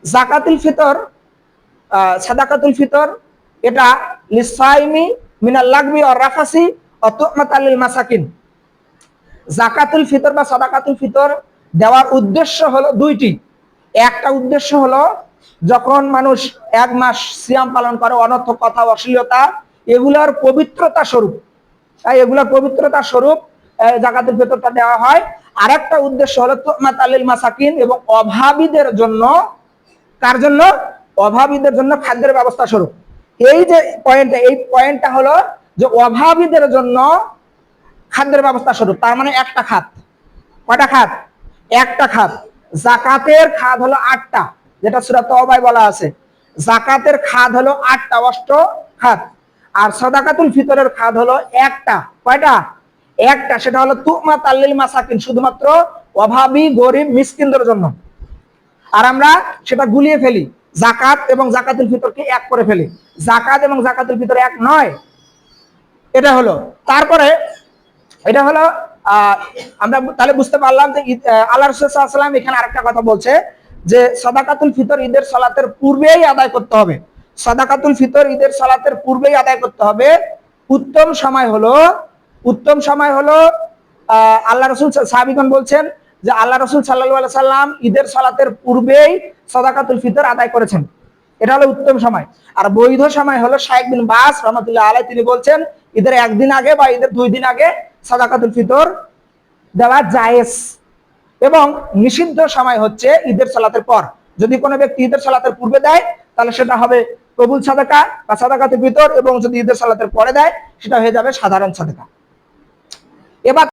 জাকাতুল ফিতর, সাদাকাতুল ফিতর এটা লিসাইমি মিনাল লাগবি ওয়ার রাফাসি ওয়া তুমাতাল লিল মাসাকিন। জাকাতুল ফিতর বা সাদাকাতুল ফিতর দেওয়ার উদ্দেশ্য হলো দুইটি। একটা উদ্দেশ্য হলো যখন মানুষ এক মাস সিয়াম পালন করে, অনর্থক কথা, অশ্লীলতা, এগুলার পবিত্রতা স্বরূপ, এগুলার পবিত্রতা স্বরূপ জাকাতুল ফিতরটা দেওয়া হয়। আরেকটা উদ্দেশ্য হলো তুমাতাল লিল মাসাকিন, এবং অভাবীদের জন্য, কার জন্য? অভাবীদের জন্য খাদ্যের ব্যবস্থা স্বরূপ। এই যে পয়েন্টটা, এই পয়েন্টটা হলো যে অভাবীদের জন্য খাদ্যের ব্যবস্থা স্বরূপ। তার মানে একটা খাত। কয়টা খাত? একটা খাত। জাকাতের খাত হলো 8টা, যেটা সূরা তাওবায় বলা আছে। জাকাতের খাত হলো 8টা, 8 খাত। আর সাদাকাতুল ফিতরের খাত হলো একটা। কয়টা? একটা। সেটা হলো তুমাতাল লিল মাসাকিন, শুধুমাত্র অভাবী, গরিব, মিসকিনদের জন্য। আর আমরা সেটা গুলিয়ে ফেলি, জাকাত এবং জাকাতুল ফিতরকে এক করে ফেলি। জাকাত এবং জাকাতুল ফিতর এক নয়। এটা হলো, তারপরে এটা হলো আমরা তাহলে বুঝতে পারলাম যে আল্লাহ রাসূল সাল্লাল্লাহু আলাইহি ওয়াসাল্লাম এখানে আরেকটা কথা বলছে যে সাদাকাতুল ফিতর ঈদের সালাতের পূর্বেই আদায় করতে হবে। সাদাকাতুল ফিতর ঈদের সালাতের পূর্বেই আদায় করতে হবে। উত্তম সময় হলো, উত্তম সময় হলো আল্লাহ রাসূল, সাহাবীগণ বলছেন যে আল্লাহ রাসূল সাল্লাল্লাহু আলাইহি সাল্লাম ঈদের সালাতের পূর্বেই সাদাকাতুল ফিতর আদায় করেছেন। এটা হলো উত্তম সময়। আর বৈধ সময় হলো শাইখ বিন বাস রাহমাতুল্লাহ আলাইহি, তিনি বলছেন ঈদের একদিন আগে বা ঈদের 2 দিন আগে সাদাকাতুল ফিতর দেওয়া জায়েজ। এবং নিষিদ্ধ সময় হচ্ছে ঈদের সালাতের পর। যদি কোনো ব্যক্তি ঈদের সালাতের পূর্বে দেয় তাহলে সেটা হবে কবুল সাদাকা বা সাদাকাতুল ফিতর, এবং যদি ঈদের সালাতের পরে দেয় সেটা হয়ে যাবে সাধারণ সাদাকা। এবার